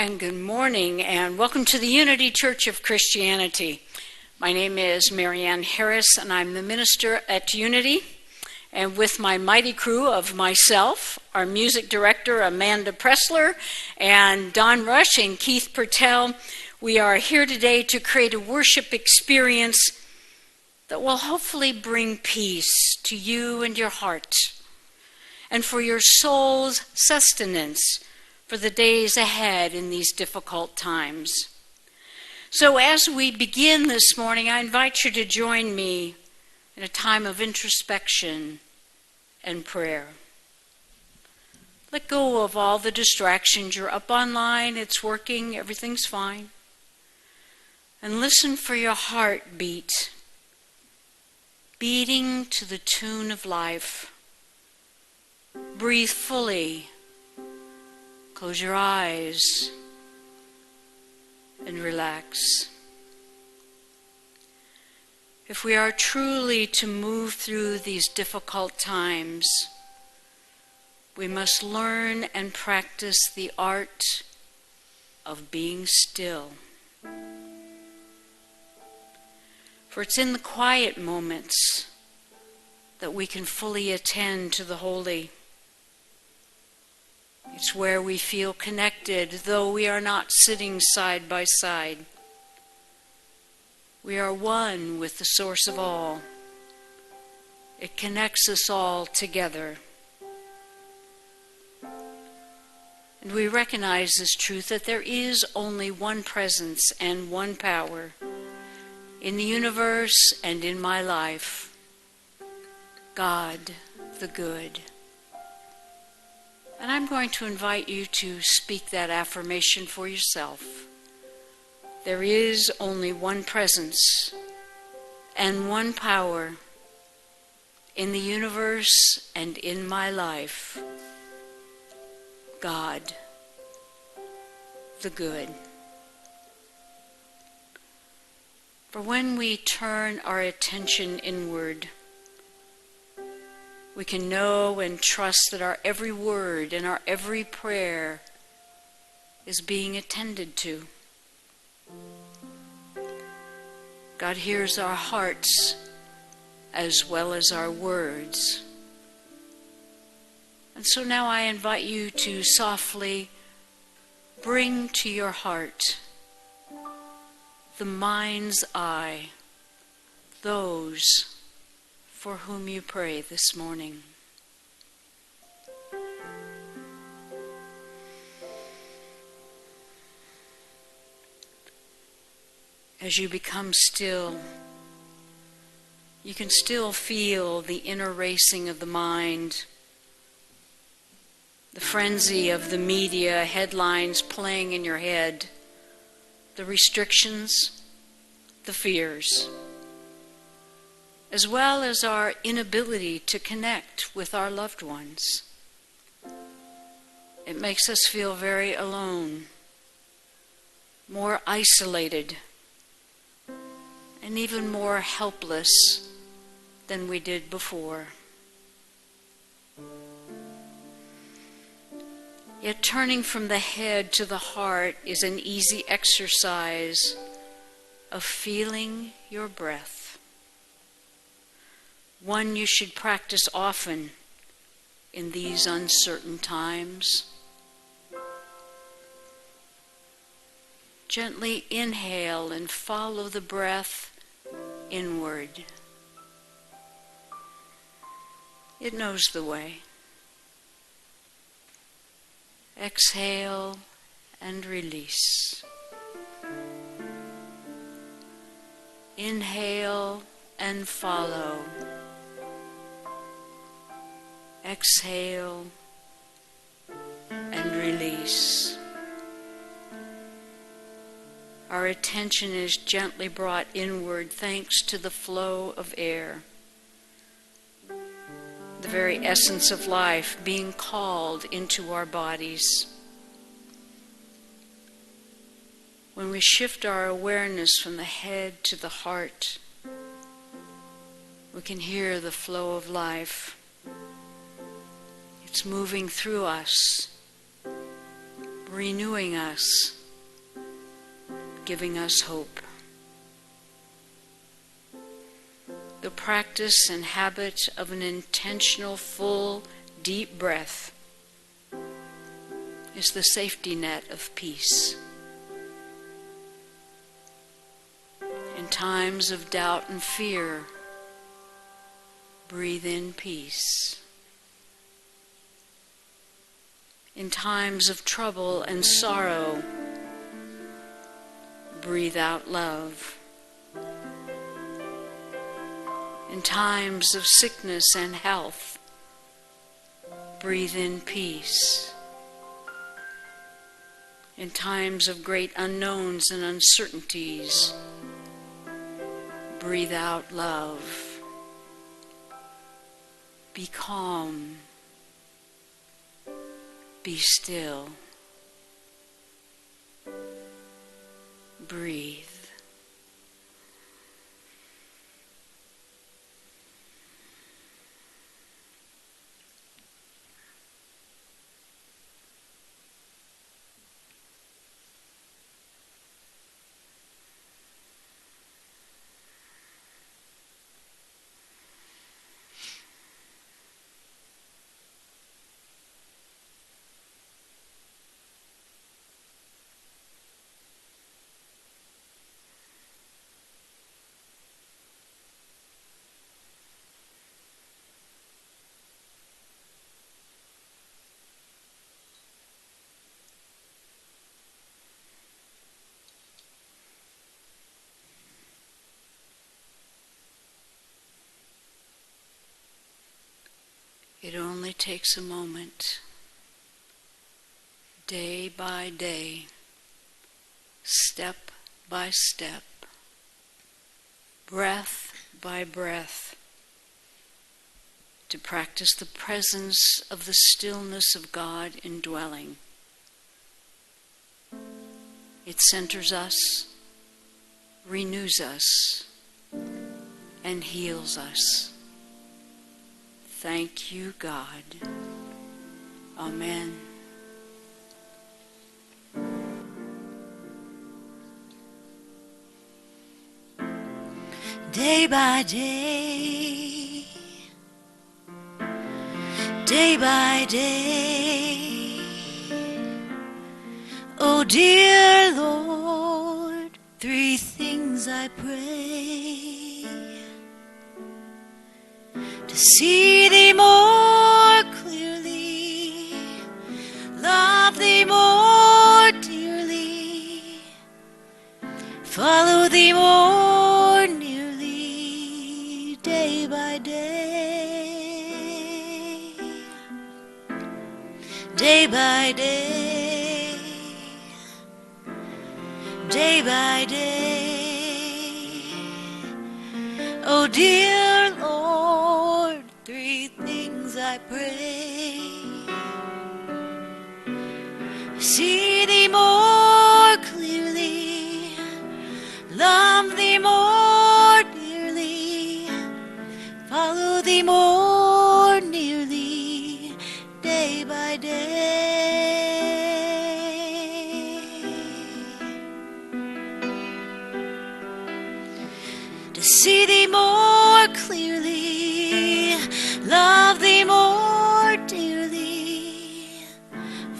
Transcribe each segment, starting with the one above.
And good morning, and welcome to the Unity Church of Christianity. My name is Marianne Harris, and I'm the minister at Unity. And with my mighty crew of myself, our music director, Amanda Pressler, and Don Rush and Keith Pertell, we are here today to create a worship experience that will hopefully bring peace to you and your heart, and for your soul's sustenance for the days ahead in these difficult times. So as we begin this morning, I invite you to join me in a time of introspection and prayer. Let go of all the distractions. You're up online, it's working, everything's fine. And listen for your heartbeat, beating to the tune of life. Breathe fully. Close your eyes and relax. If we are truly to move through these difficult times, we must learn and practice the art of being still. For it's in the quiet moments that we can fully attend to the holy. It's where we feel connected, though we are not sitting side by side. We are one with the source of all. It connects us all together. And we recognize this truth that there is only one presence and one power in the universe and in my life. God the good. And I'm going to invite you to speak that affirmation for yourself. There is only one presence and one power in the universe and in my life. God, the good. For when we turn our attention inward, we can know and trust that our every word and our every prayer is being attended to. God hears our hearts as well as our words. And so now I invite you to softly bring to your heart the mind's eye, those for whom you pray this morning. As you become still, you can still feel the inner racing of the mind, the frenzy of the media headlines playing in your head, the restrictions, the fears, as well as our inability to connect with our loved ones. It makes us feel very alone, more isolated, and even more helpless than we did before. Yet turning from the head to the heart is an easy exercise of feeling your breath. One you should practice often in these uncertain times. Gently inhale and follow the breath inward. It knows the way. Exhale and release. Inhale and follow. Exhale and release. Our attention is gently brought inward thanks to the flow of air, the very essence of life being called into our bodies. When we shift our awareness from the head to the heart, we can hear the flow of life. It's moving through us, renewing us, giving us hope. The practice and habit of an intentional, full, deep breath is the safety net of peace. In times of doubt and fear, breathe in peace. In times of trouble and sorrow, breathe out love. In times of sickness and health, breathe in peace. In times of great unknowns and uncertainties, breathe out love. Be calm. Be still. Breathe. It only takes a moment, day by day, step by step, breath by breath, to practice the presence of the stillness of God indwelling. It centers us, renews us, and heals us. Thank you, God. Amen. Day by day, day by day, oh dear Lord, three things I pray: to see Thee more clearly, love Thee more dearly, follow Thee more nearly, day by day, day by day, day by day, oh dear Lord, three things I pray: see Thee more clearly, love Thee more dearly, follow Thee more nearly, day by day, to see Thee more clearly, love Thee more dearly,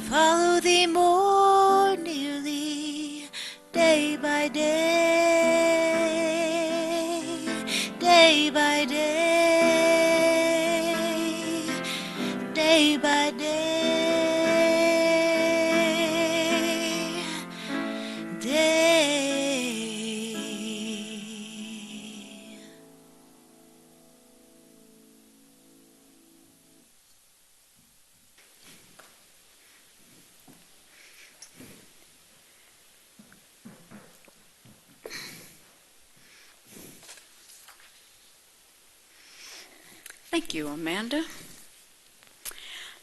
follow Thee more nearly, day by day, day by day, day by day, day. Thank you, Amanda.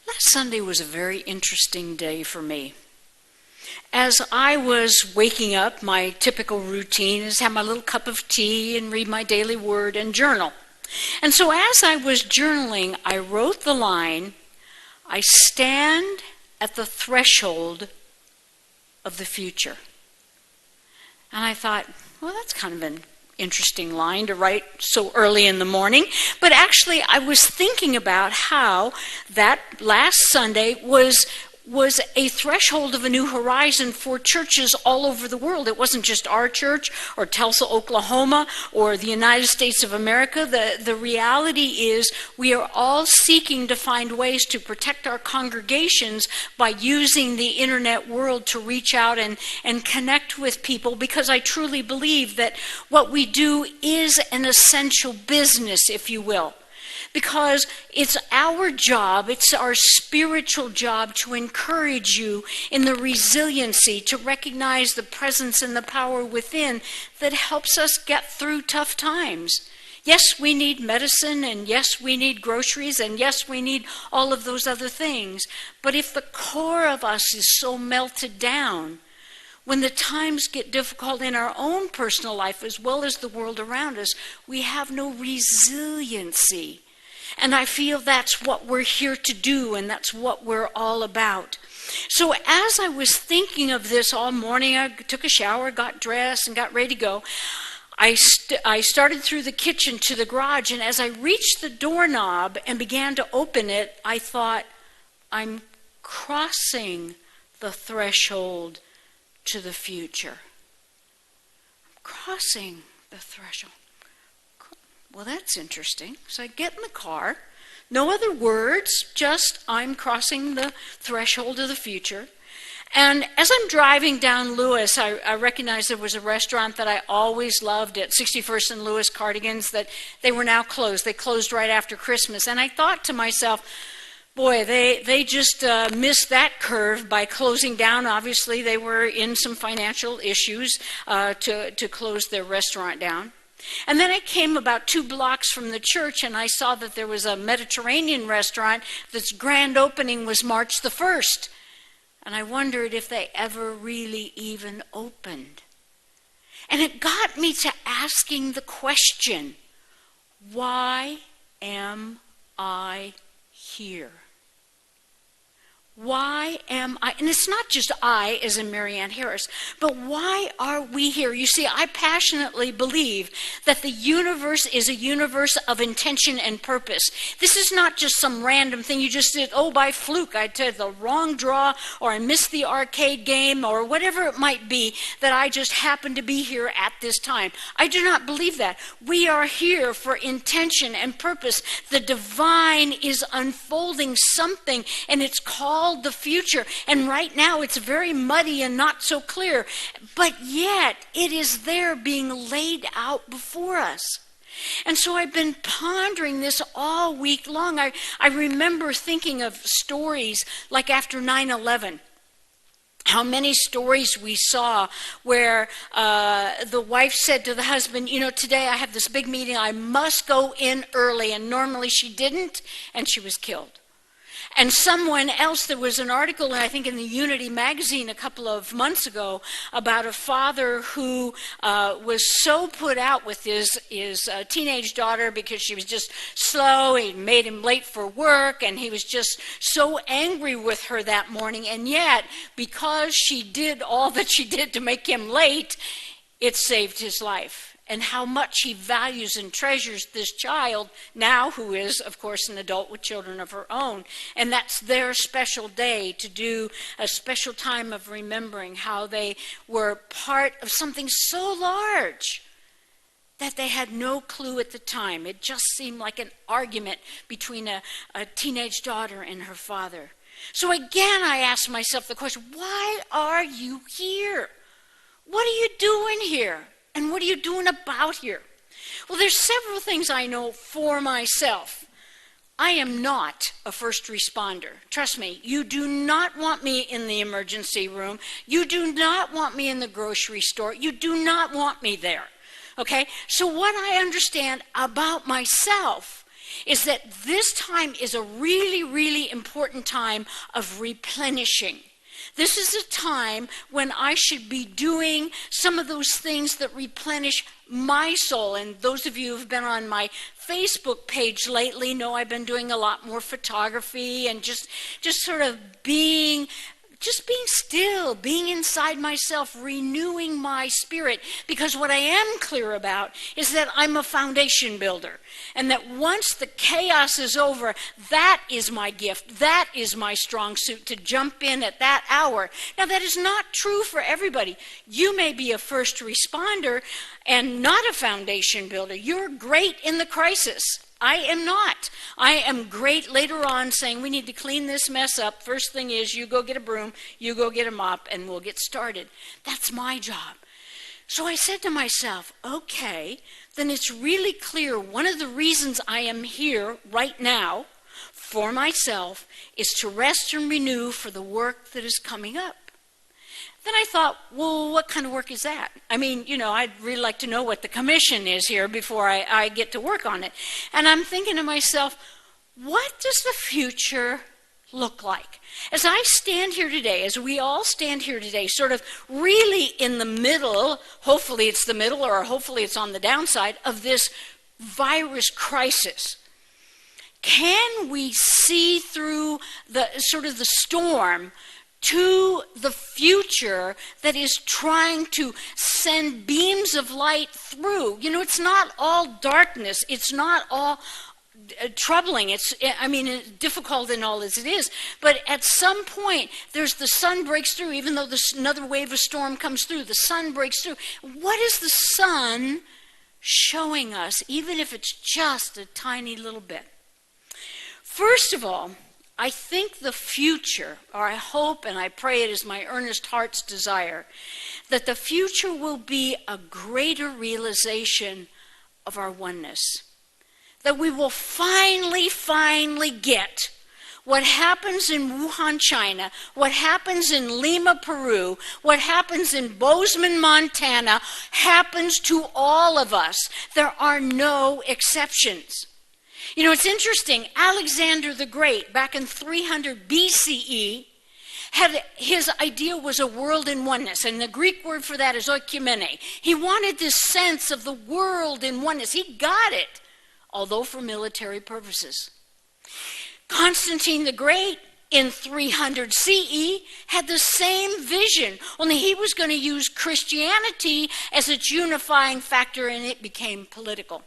Last Sunday was a very interesting day for me. As I was waking up, my typical routine is have my little cup of tea and read my daily word and journal. And so as I was journaling, I wrote the line, "I stand at the threshold of the future. And I thought, well, that's kind of an interesting line to write so early in the morning. But actually, I was thinking about how that last Sunday was a threshold of a new horizon for churches all over the world. It wasn't just our church or Tulsa, Oklahoma, or the United States of America. The reality is we are all seeking to find ways to protect our congregations by using the internet world to reach out and connect with people, because I truly believe that what we do is an essential business, if you will. Because it's our job, it's our spiritual job to encourage you in the resiliency, to recognize the presence and the power within that helps us get through tough times. Yes, we need medicine, and yes, we need groceries, and yes, we need all of those other things. But if the core of us is so melted down, when the times get difficult in our own personal life as well as the world around us, we have no resiliency. And I feel that's what we're here to do, and that's what we're all about. So as I was thinking of this all morning, I took a shower, got dressed, and got ready to go. I started through the kitchen to the garage, and as I reached the doorknob and began to open it, I thought, I'm crossing the threshold to the future. I'm crossing the threshold. Well, that's interesting. So I get in the car, no other words, just I'm crossing the threshold of the future. And as I'm driving down Lewis, I recognized there was a restaurant that I always loved at 61st and Lewis Cardigans, that they were now closed. They closed right after Christmas. And I thought to myself, boy, they just missed that curve by closing down. Obviously, they were in some financial issues to close their restaurant down. And then I came about 2 blocks from the church, and I saw that there was a Mediterranean restaurant that's grand opening was March the 1st. And I wondered if they ever really even opened. And it got me to asking the question, why am I here? Why am I, and it's not just I as in Marianne Harris, but why are we here? You see, I passionately believe that the universe is a universe of intention and purpose. This is not just some random thing you just did, by fluke, I did the wrong draw, or I missed the arcade game, or whatever it might be, that I just happened to be here at this time. I do not believe that. We are here for intention and purpose. The divine is unfolding something, and it's called the future. And right now it's very muddy and not so clear, but yet it is there being laid out before us. And so I've been pondering this all week long. I remember thinking of stories like after 9/11. How many stories we saw where the wife said to the husband, today I have this big meeting, I must go in early, and normally she didn't, and she was killed. And someone else, there was an article, I think in the Unity magazine a couple of months ago, about a father who was so put out with his teenage daughter because she was just slow, he made him late for work, and he was just so angry with her that morning. And yet, because she did all that she did to make him late, it saved his life. And how much he values and treasures this child now, who is, of course, an adult with children of her own. And that's their special day, to do a special time of remembering how they were part of something so large that they had no clue at the time. It just seemed like an argument between a teenage daughter and her father. So again, I asked myself the question, why are you here? What are you doing here? And what are you doing about here? Well, there's several things I know for myself. I am not a first responder. Trust me, you do not want me in the emergency room. You do not want me in the grocery store. You do not want me there. Okay? So what I understand about myself is that this time is a really, really important time of replenishing. This is a time when I should be doing some of those things that replenish my soul. And those of you who've been on my Facebook page lately know I've been doing a lot more photography and just sort of being still being inside myself, renewing my spirit, because what I am clear about is that I'm a foundation builder, and that once the chaos is over, that is my gift, that is my strong suit, to jump in at that hour. Now, that is not true for everybody. You may be a first responder and not a foundation builder. You're great in the crisis. I am not. I am great later on saying we need to clean this mess up. First thing is you go get a broom, you go get a mop, and we'll get started. That's my job. So I said to myself, okay, then it's really clear one of the reasons I am here right now for myself is to rest and renew for the work that is coming up. Then I thought, well, what kind of work is that? I mean, I'd really like to know what the commission is here before I get to work on it. And I'm thinking to myself, what does the future look like? As I stand here today, as we all stand here today, sort of really in the middle, hopefully it's the middle or hopefully it's on the downside of this virus crisis. Can we see through the sort of the storm to the future that is trying to send beams of light through? It's not all darkness. It's not all troubling. It's difficult and all as it is. But at some point, the sun breaks through. Even though another wave of storm comes through, the sun breaks through. What is the sun showing us, even if it's just a tiny little bit? First of all, I think the future, or I hope and I pray it is my earnest heart's desire, that the future will be a greater realization of our oneness. That we will finally get what happens in Wuhan, China, what happens in Lima, Peru, what happens in Bozeman, Montana, happens to all of us. There are no exceptions. It's interesting. Alexander the Great, back in 300 BCE, his idea was a world in oneness, and the Greek word for that is oikumene. He wanted this sense of the world in oneness. He got it, although for military purposes. Constantine the Great, in 300 CE, had the same vision, only he was going to use Christianity as its unifying factor, and it became political.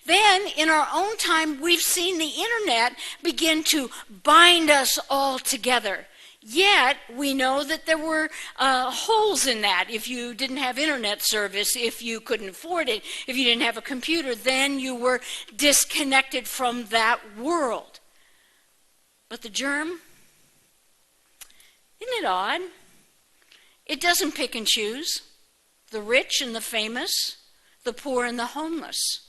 Then, in our own time, we've seen the internet begin to bind us all together. Yet, we know that there were holes in that. If you didn't have internet service, if you couldn't afford it, if you didn't have a computer, then you were disconnected from that world. But the germ, isn't it odd? It doesn't pick and choose. The rich and the famous, the poor and the homeless.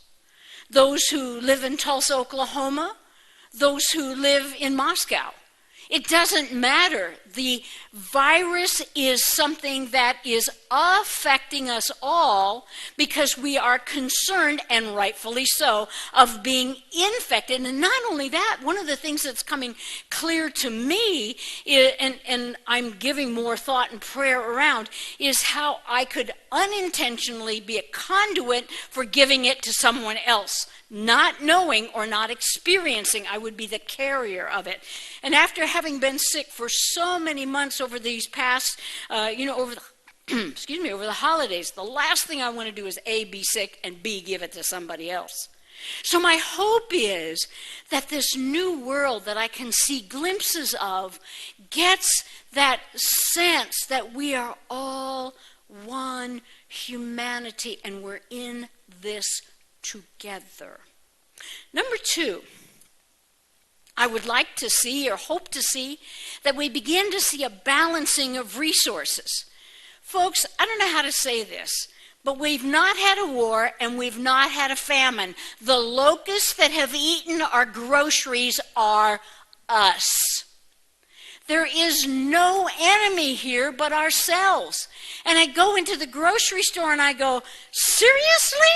Those who live in Tulsa, Oklahoma, those who live in Moscow. It doesn't matter. The virus is something that is affecting us all because we are concerned, and rightfully so, of being infected. And not only that, one of the things that's coming clear to me, and I'm giving more thought and prayer around, is how I could unintentionally be a conduit for giving it to someone else. Not knowing or not experiencing, I would be the carrier of it. And after having been sick for so many months over these past, over the holidays, the last thing I want to do is A, be sick, and B, give it to somebody else. So my hope is that this new world that I can see glimpses of gets that sense that we are all one humanity and we're in this together. Number two, I would like to see or hope to see that we begin to see a balancing of resources. Folks, I don't know how to say this, but we've not had a war and we've not had a famine. The locusts that have eaten our groceries are us. There is no enemy here but ourselves. And I go into the grocery store and I go, seriously?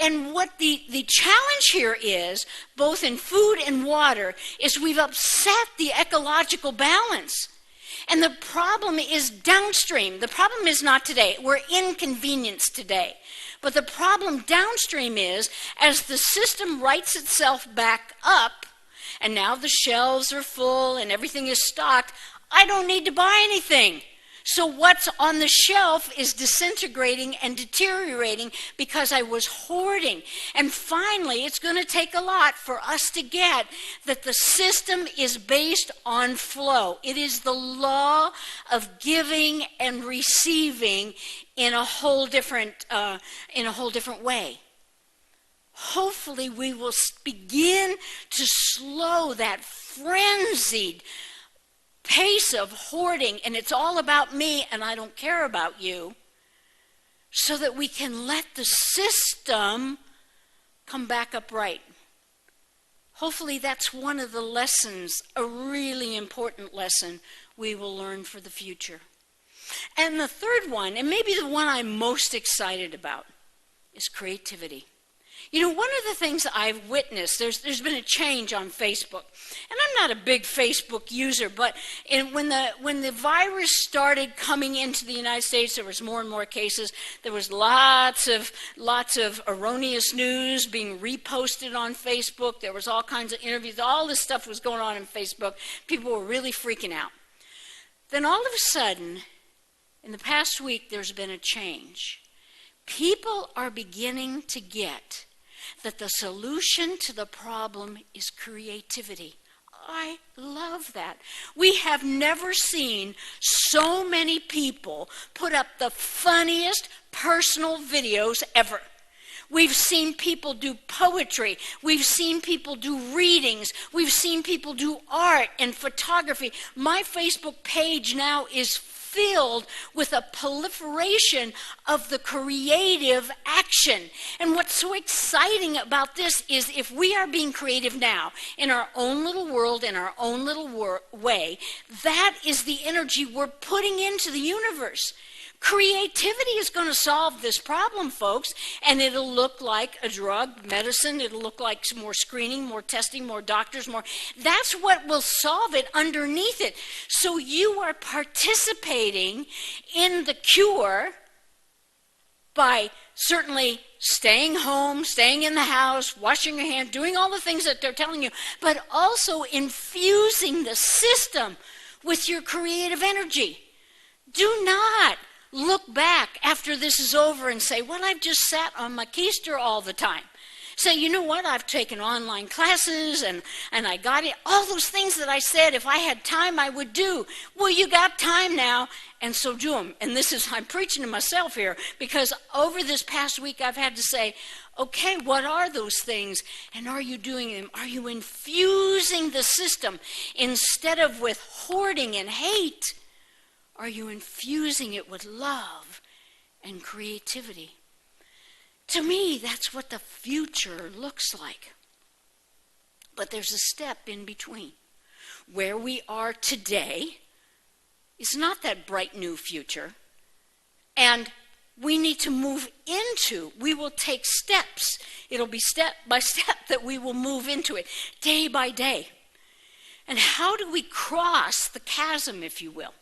And what the challenge here is, both in food and water, is we've upset the ecological balance. And the problem is downstream. The problem is not today. We're inconvenienced today. But the problem downstream is, as the system rights itself back up, and now the shelves are full and everything is stocked. I don't need to buy anything. So what's on the shelf is disintegrating and deteriorating because I was hoarding. And finally, it's going to take a lot for us to get that the system is based on flow. It is the law of giving and receiving in a whole different way. Hopefully, we will begin to slow that frenzied pace of hoarding, and it's all about me and I don't care about you, so that we can let the system come back upright. Hopefully that's one of the lessons, a really important lesson we will learn for the future. And the third one, and maybe the one I'm most excited about, is creativity. You know, one of the things I've witnessed, there's been a change on Facebook. And I'm not a big Facebook user, but when the virus started coming into the United States, there was more and more cases. There was lots of erroneous news being reposted on Facebook. There was all kinds of interviews. All this stuff was going on Facebook. People were really freaking out. Then all of a sudden, in the past week, there's been a change. People are beginning to get that the solution to the problem is creativity. I love that. We have never seen so many people put up the funniest personal videos ever. We've seen people do poetry. We've seen people do readings. We've seen people do art and photography. My Facebook page now is filled with a proliferation of the creative action. And what's so exciting about this is if we are being creative now in our own little world, in our own little way, that is the energy we're putting into the universe. Creativity is going to solve this problem, folks, and it'll look like a drug, medicine. It'll look like some more screening, more testing, more doctors, more. That's what will solve it underneath it. So you are participating in the cure by certainly staying home, staying in the house, washing your hands, doing all the things that they're telling you, but also infusing the system with your creative energy. Do not look back after this is over and say, well, I've just sat on my keister all the time. Say, you know what, I've taken online classes and I got it. All those things that I said if I had time I would do. Well, you got time now, and so do them. And I'm preaching to myself here, because over this past week I've had to say, okay, what are those things? And are you doing them? Are you infusing the system instead of with hoarding and hate? Are you infusing it with love and creativity? To me, that's what the future looks like. But there's a step in between. Where we are today is not that bright new future. And we need to move into, we will take steps. It'll be step by step that we will move into it, day by day. And how do we cross the chasm, if you will?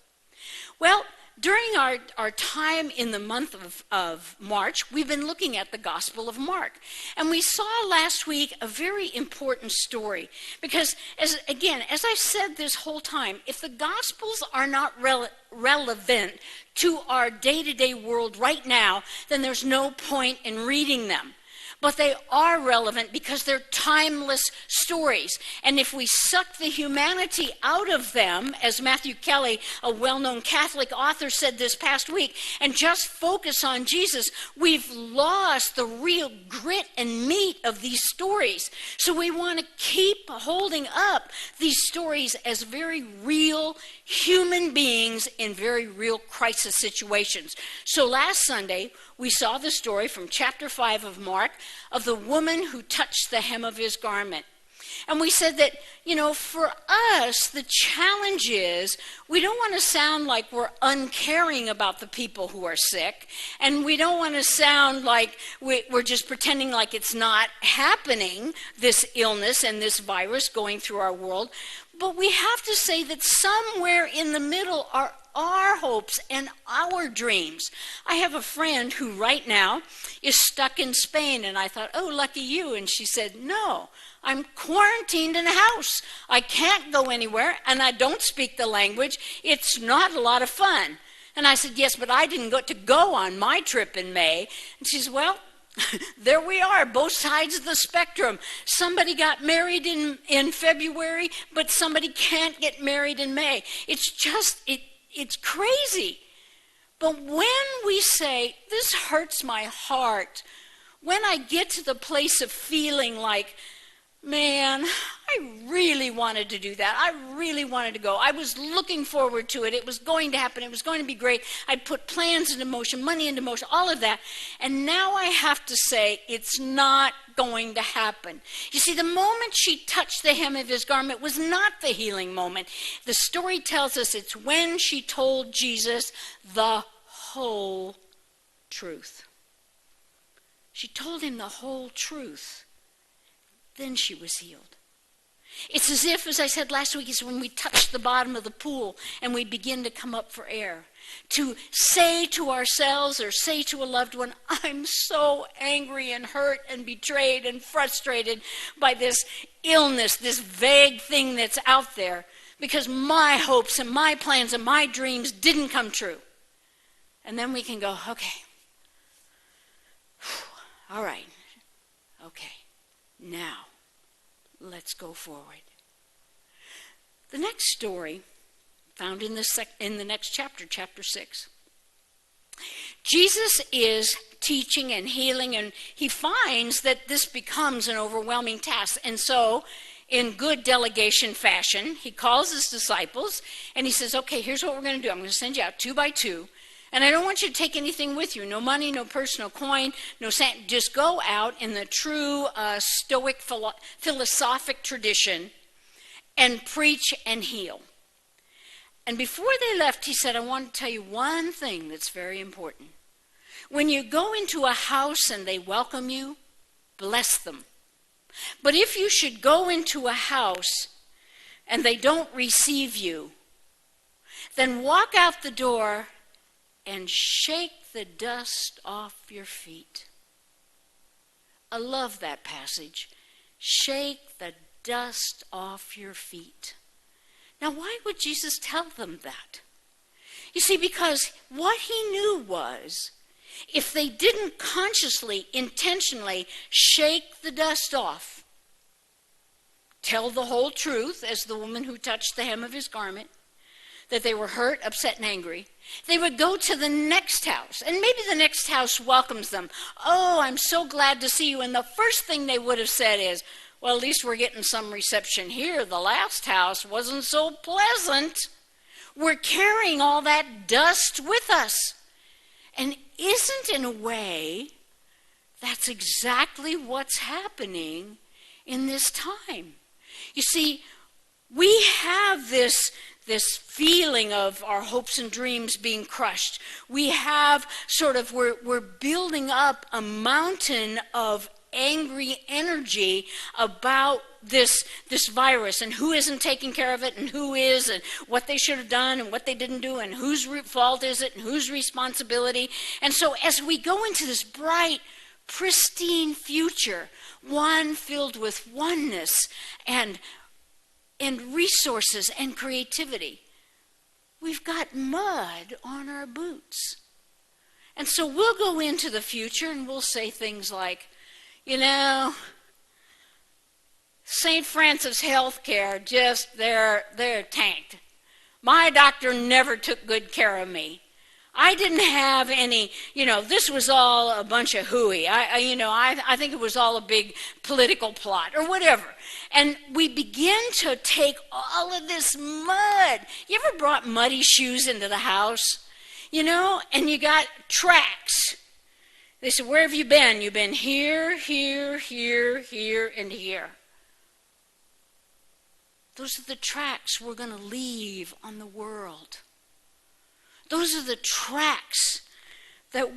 Well, during our time in the month of March, we've been looking at the Gospel of Mark. And we saw last week a very important story. Because, as I've said this whole time, if the Gospels are not relevant to our day-to-day world right now, then there's no point in reading them. But they are relevant because they're timeless stories. And if we suck the humanity out of them, as Matthew Kelly, a well-known Catholic author, said this past week, and just focus on Jesus, we've lost the real grit and meat of these stories. So we want to keep holding up these stories as very real human beings in very real crisis situations. So last Sunday, we saw the story from chapter 5 of Mark of the woman who touched the hem of his garment. And we said that, for us, the challenge is we don't want to sound like we're uncaring about the people who are sick. And we don't want to sound like we're just pretending like it's not happening, this illness and this virus going through our world. But we have to say that somewhere in the middle are our hopes and our dreams. I have a friend who right now is stuck in Spain, and I thought, oh, lucky you. And she said, no, I'm quarantined in a house. I can't go anywhere, and I don't speak the language. It's not a lot of fun. And I said, yes, but I didn't get to go on my trip in May. And she said, well, there we are, both sides of the spectrum. Somebody got married in February, but somebody can't get married in May. It's just, it's crazy. But when we say, this hurts my heart, when I get to the place of feeling like, man, I really wanted to do that. I really wanted to go. I was looking forward to it. It was going to happen. It was going to be great. I'd put plans into motion, money into motion, all of that. And now I have to say it's not going to happen. You see, the moment she touched the hem of his garment was not the healing moment. The story tells us it's when she told Jesus the whole truth. She told him the whole truth. Then she was healed. It's as if, as I said last week, it's when we touch the bottom of the pool and we begin to come up for air. To say to ourselves or say to a loved one, I'm so angry and hurt and betrayed and frustrated by this illness, this vague thing that's out there, because my hopes and my plans and my dreams didn't come true. And then we can go, okay, all right, okay. Now, let's go forward. The next story, found in the next chapter, chapter 6. Jesus is teaching and healing, and he finds that this becomes an overwhelming task. And so, in good delegation fashion, he calls his disciples, and he says, okay, here's what we're going to do. I'm going to send you out 2 by 2. And I don't want you to take anything with you. No money, no purse, no coin, no cent. Just go out in the true Stoic philosophic tradition and preach and heal. And before they left, he said, I want to tell you one thing that's very important. When you go into a house and they welcome you, bless them. But if you should go into a house and they don't receive you, then walk out the door and shake the dust off your feet. I love that passage. Shake the dust off your feet. Now, why would Jesus tell them that? You see, because what he knew was, if they didn't consciously, intentionally shake the dust off, tell the whole truth, as the woman who touched the hem of his garment, that they were hurt, upset, and angry, they would go to the next house, and maybe the next house welcomes them. Oh, I'm so glad to see you. And the first thing they would have said is, well, at least we're getting some reception here. The last house wasn't so pleasant. We're carrying all that dust with us. And isn't, in a way, that's exactly what's happening in this time? You see, we have this feeling of our hopes and dreams being crushed. We have we're building up a mountain of angry energy about this virus and who isn't taking care of it and who is and what they should have done and what they didn't do and whose fault is it and whose responsibility. And so as we go into this bright, pristine future, one filled with oneness and resources and creativity, we've got mud on our boots. And so we'll go into the future and we'll say things like, you know, St. Francis Healthcare, just, they're tanked. My doctor never took good care of me. I didn't have any, this was all a bunch of hooey. I think it was all a big political plot or whatever. And we begin to take all of this mud. You ever brought muddy shoes into the house? And you got tracks. They said, where have you been? You've been here, here, here, here, and here. Those are the tracks we're going to leave on the world. Those are the tracks that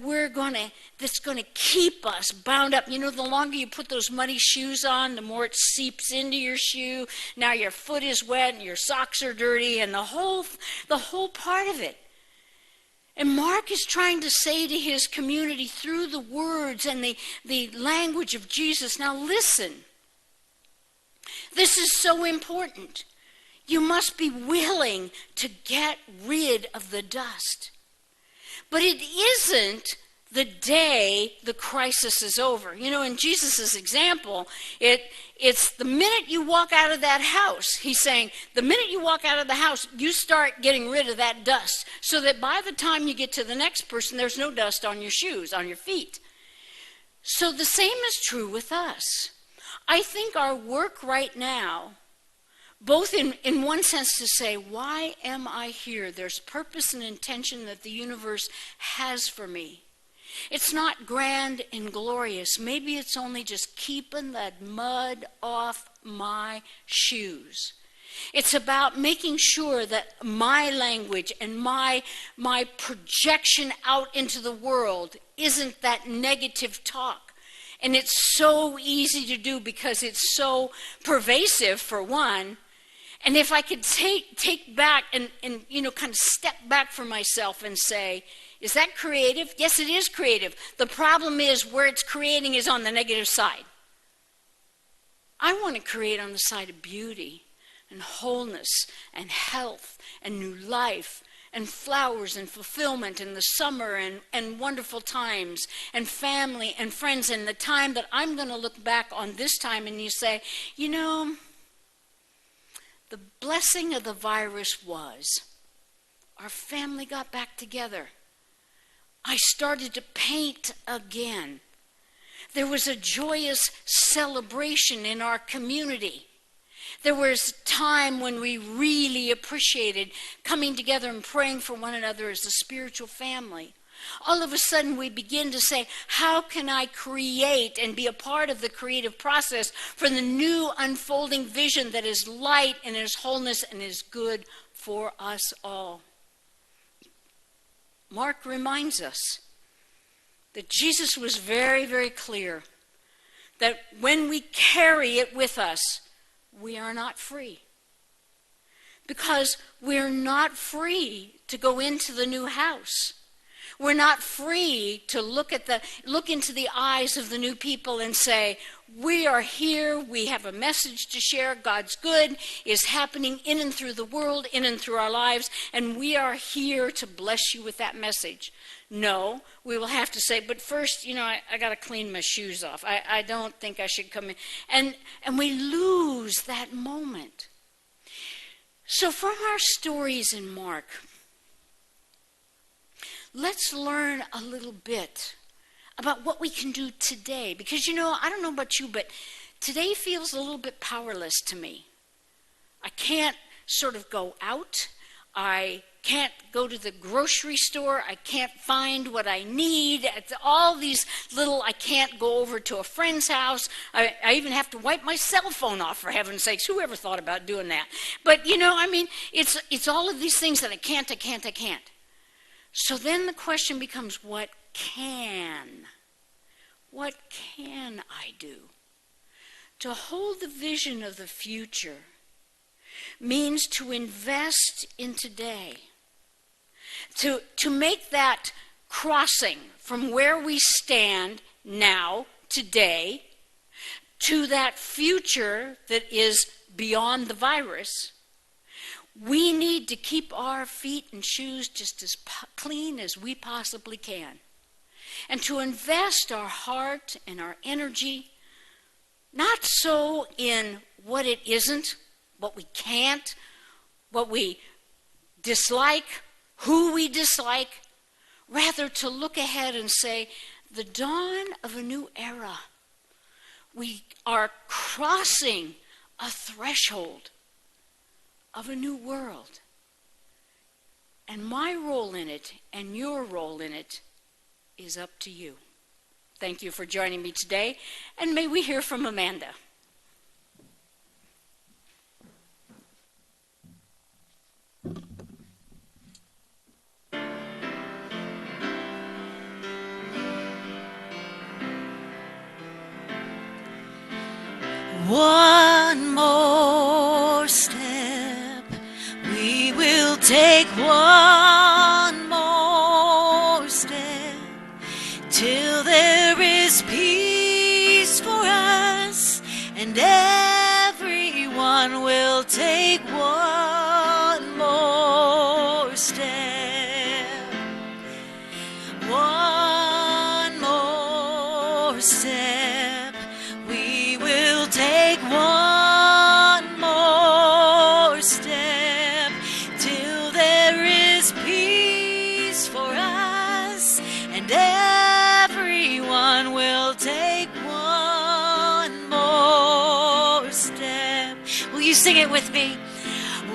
that's going to keep us bound up. The longer you put those muddy shoes on, the more it seeps into your shoe. Now your foot is wet and your socks are dirty and the whole part of it. And Mark is trying to say to his community through the words and the language of Jesus, now listen, This is so important. You must be willing to get rid of the dust. But it isn't the day the crisis is over. You know, in Jesus' example, it's the minute you walk out of that house. He's saying, the minute you walk out of the house, you start getting rid of that dust, so that by the time you get to the next person, there's no dust on your shoes, on your feet. So the same is true with us. I think our work right now, both in one sense to say, why am I here? There's purpose and intention that the universe has for me. It's not grand and glorious. Maybe it's only just keeping that mud off my shoes. It's about making sure that my language and my projection out into the world isn't that negative talk. And it's so easy to do because it's so pervasive, for one. And if I could take back and kind of step back for myself and say, is that creative? Yes, it is creative. The problem is where it's creating is on the negative side. I want to create on the side of beauty and wholeness and health and new life and flowers and fulfillment and the summer and wonderful times and family and friends, and the time that I'm going to look back on this time and you say, you know, the blessing of the virus was our family got back together. I started to paint again. There was a joyous celebration in our community. There was time when we really appreciated coming together and praying for one another as a spiritual family. All of a sudden we begin to say, how can I create and be a part of the creative process for the new unfolding vision that is light and is wholeness and is good for us all? Mark reminds us that Jesus was very, very clear that when we carry it with us, we are not free. Because we're not free to go into the new house. We're not free to look into the eyes of the new people and say, we are here, we have a message to share, God's good is happening in and through the world, in and through our lives, and we are here to bless you with that message. No, we will have to say, but first, I got to clean my shoes off. I don't think I should come in. And we lose that moment. So from our stories in Mark, let's learn a little bit about what we can do today. Because, I don't know about you, but today feels a little bit powerless to me. I can't sort of go out. I can't go to the grocery store. I can't find what I need. It's all these little, I can't go over to a friend's house. I even have to wipe my cell phone off, for heaven's sakes. Who ever thought about doing that? But, it's all of these things that I can't. So then the question becomes, what can I do? To hold the vision of the future means to invest in today. To make that crossing from where we stand now, today, to that future that is beyond the virus. We need to keep our feet and shoes just as clean as we possibly can. And to invest our heart and our energy, not so in what it isn't, what we can't, what we dislike, who we dislike, rather to look ahead and say, the dawn of a new era. We are crossing a threshold of a new world. And my role in it and your role in it is up to you. Thank you for joining me today, and may we hear from Amanda. One more step, we will take one more step, till there is peace for us and every step, one more step. We will take one more step till there is peace for us, and everyone will take one more step. Will you sing it with me?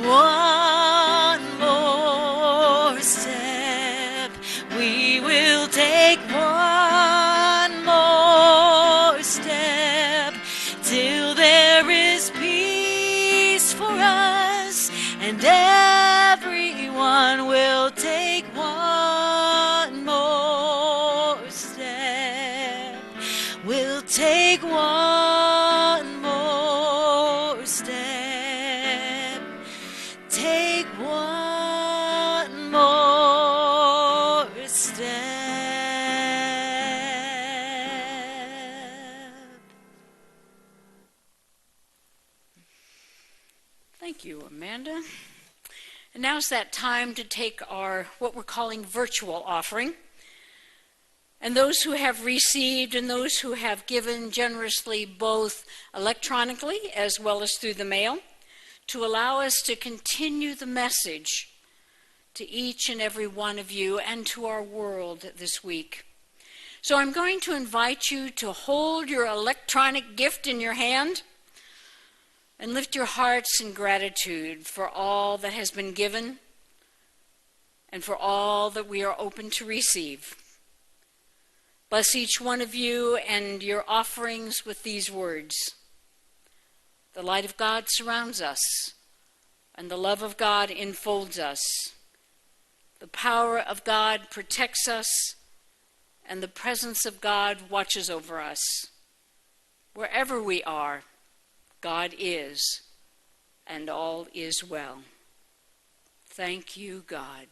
One more step. We will take one more step till there is peace for us, and everyone will take one more step. We'll take one more step. Take one more step. Thank you, Amanda. And now's that time to take our, what we're calling virtual offering. And those who have received and those who have given generously, both electronically as well as through the mail, to allow us to continue the message to each and every one of you and to our world this week. So I'm going to invite you to hold your electronic gift in your hand and lift your hearts in gratitude for all that has been given and for all that we are open to receive. Bless each one of you and your offerings with these words. The light of God surrounds us, and the love of God enfolds us. The power of God protects us, and the presence of God watches over us. Wherever we are, God is, and all is well. Thank you, God.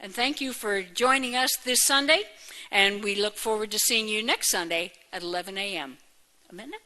And thank you for joining us this Sunday, and we look forward to seeing you next Sunday at 11 a.m. Amanda?